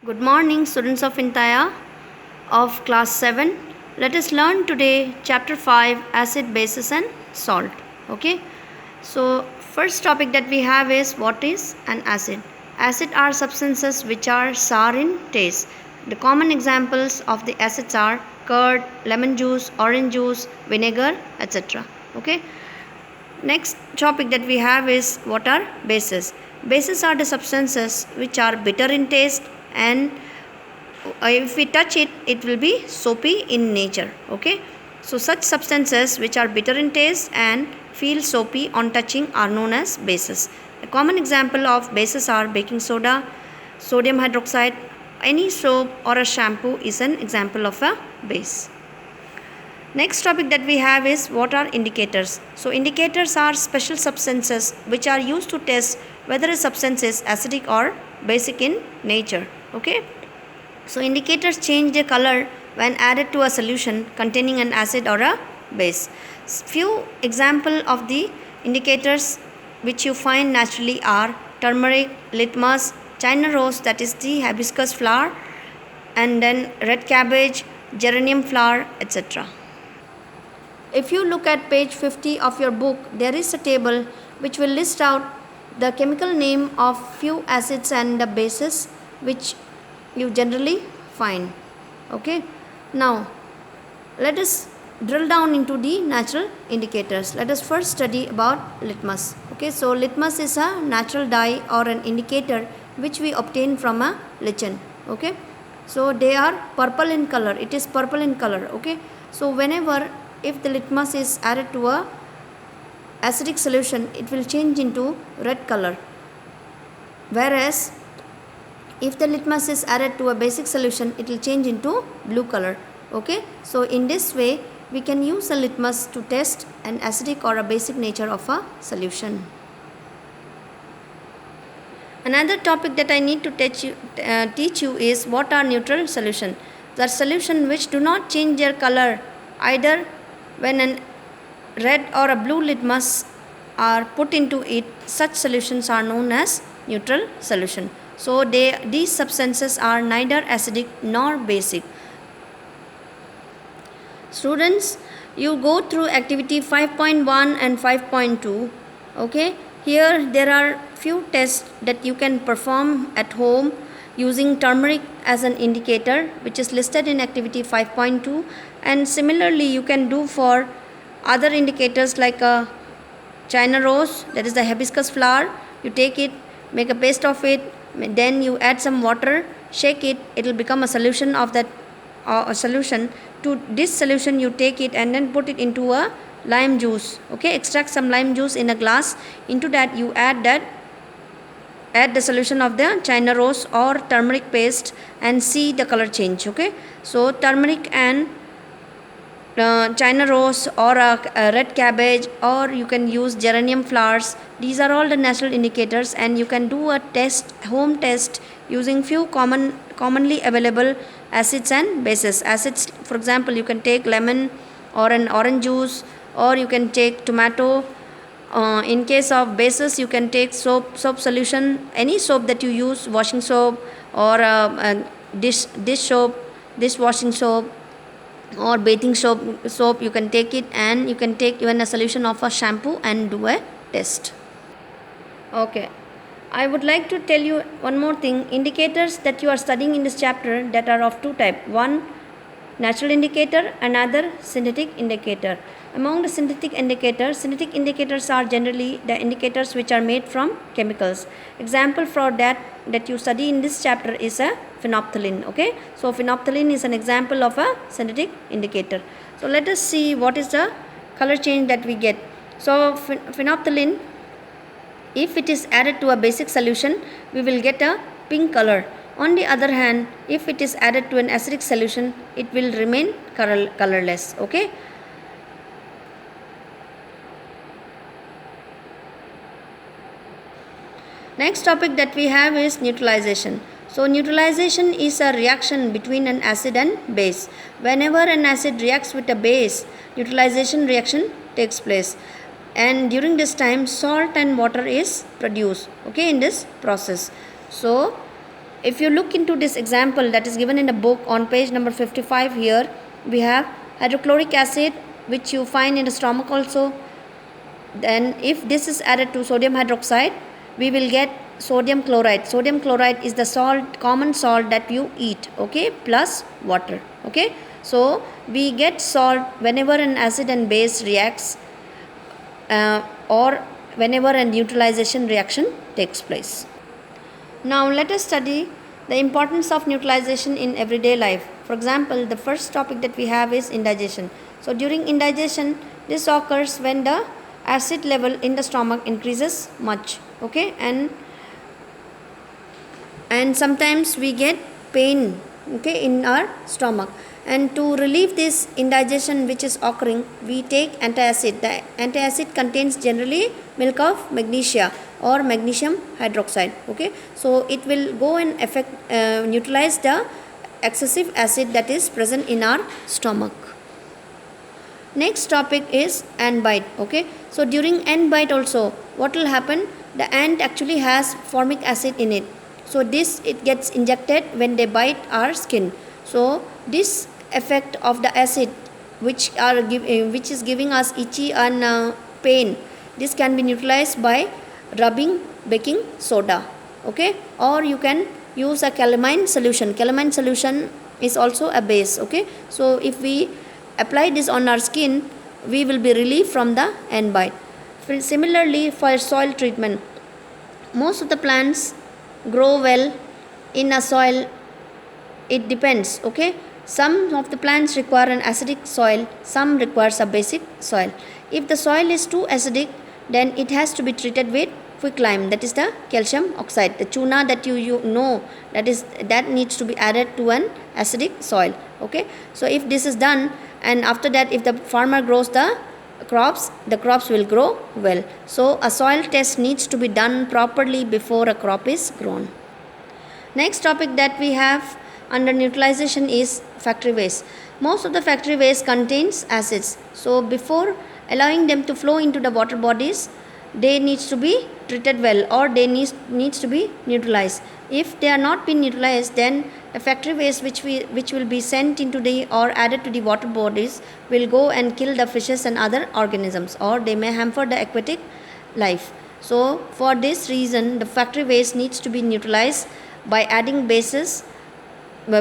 Good morning, students of Intaya of class 7. Let us learn today chapter 5 acid, bases, and salt. Okay, so first topic that we have is what is an acid. Acid are substances which are sour in taste. The common examples of the acids are curd, lemon juice, orange juice, vinegar, etc. Okay, next topic that we have is what are bases. Bases are the substances which are bitter in taste and if we touch it, it will be soapy in nature. Okay, so such substances which are bitter in taste and feel soapy on touching are known as bases. A common example of bases are baking soda, sodium hydroxide. Any soap or a shampoo is an example of a base. Next topic that we have is what are indicators. So indicators are special substances which are used to test whether a substance is acidic or basic in nature. Okay, so indicators change their color when added to a solution containing an acid or a base. Few example of the indicators which you find naturally are turmeric, litmus, China rose, that is the hibiscus flower, and then red cabbage, geranium flower, etc. If you look at page 50 of your book, there is a table which will list out the chemical name of few acids and the bases which you generally find. Okay, now let us drill down into the natural indicators. Let us first study about litmus. Okay, so litmus is a natural dye or an indicator which we obtain from a lichen. Okay, so they are purple in color. It is purple in color. Okay, so whenever if the litmus is added to a acidic solution, it will change into red color, whereas if the litmus is added to a basic solution, it will change into blue color. Okay, so in this way we can use a litmus to test an acidic or a basic nature of a solution. Another topic that I need to teach you is what are neutral solution. The solution which do not change their color either when a red or a blue litmus are put into it. Such solutions are known as neutral solution. So these substances are neither acidic nor basic. Students, you go through activity 5.1 and 5.2. Okay, here there are few tests that you can perform at home using turmeric as an indicator, which is listed in activity 5.2, and similarly you can do for other indicators like a China rose, that is the hibiscus flower. You take it, make a paste of it, then you add some water, shake it, it will become a solution of that solution. To this solution you take it and then put it into a lime juice. Okay, extract some lime juice in a glass. Into that you add the solution of the China rose or turmeric paste and see the color change. Okay, so turmeric and China rose or a red cabbage, or you can use geranium flowers. These are all the natural indicators, and you can do a home test using few commonly available acids and bases. Acids, for example, you can take lemon or an orange juice, or you can take tomato. In case of bases, you can take soap solution, any soap that you use, washing soap or dish soap, dishwashing soap, or bathing soap. You can take it, and you can take even a solution of a shampoo and do a test. Okay, I would like to tell you one more thing. Indicators that you are studying in this chapter, that are of two types. One, natural indicator, another synthetic indicator. Among the synthetic indicators are generally the indicators which are made from chemicals. Example for that you study in this chapter is a phenolphthalein. Okay, so phenolphthalein is an example of a synthetic indicator. So let us see what is the color change that we get. So phenolphthalein, if it is added to a basic solution, we will get a pink color. On the other hand, if it is added to an acidic solution, it will remain colorless. Okay, next topic that we have is neutralization. So neutralization is a reaction between an acid and base. Whenever an acid reacts with a base, neutralization reaction takes place, and during this time salt and water is produced. Okay, in this process. So if you look into this example that is given in the book on page number 55, here we have hydrochloric acid, which you find in the stomach also. Then if this is added to sodium hydroxide, we will get sodium chloride. Sodium chloride is the salt, common salt that you eat, okay, plus water, okay. So we get salt whenever an acid and base reacts or whenever a neutralization reaction takes place. Now let us study the importance of neutralization in everyday life. For example, the first topic that we have is indigestion. So during indigestion, this occurs when the acid level in the stomach increases much, okay, and sometimes we get pain, okay, in our stomach. And to relieve this indigestion which is occurring, we take antacid. The antacid contains generally milk of magnesia or magnesium hydroxide, okay. So it will go and neutralize the excessive acid that is present in our stomach. Next topic is ant bite, okay. So during ant bite also, what will happen? The ant actually has formic acid in it. So this, it gets injected when they bite our skin. So this effect of the acid which is giving us itchy and pain, this can be neutralized by rubbing baking soda, okay, or you can use a calamine solution. Calamine solution is also a base, okay. So if we apply this on our skin, we will be relieved from the ant bite. Similarly, for soil treatment, most of the plants grow well in a soil. It depends, okay. Some of the plants require an acidic soil, some requires a basic soil. If the soil is too acidic, then it has to be treated with quicklime, that is the calcium oxide. The chuna that you know, that needs to be added to an acidic soil, okay. So if this is done, and after that if the farmer grows the crops will grow well. So a soil test needs to be done properly before a crop is grown. Next topic that we have under neutralization is factory waste. Most of the factory waste contains acids. So before allowing them to flow into the water bodies, they needs to be treated well, or they needs to be neutralized. If they are not being neutralized, then a factory waste which will be sent into the or added to the water bodies will go and kill the fishes and other organisms, or they may hamper the aquatic life. So for this reason, the factory waste needs to be neutralized by adding bases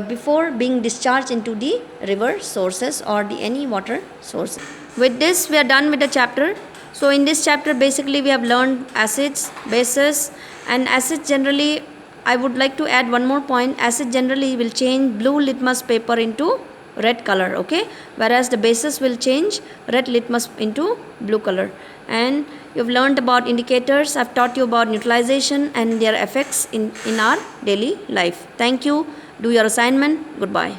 before being discharged into the river sources or any water source. With this, we are done with the chapter. So in this chapter, basically we have learned acids, bases, and acids generally, I would like to add one more point. Acid generally will change blue litmus paper into red color, okay, whereas the bases will change red litmus into blue color. And you've learned about indicators. I've taught you about neutralization and their effects in our daily life. Thank you. Do your assignment. Goodbye.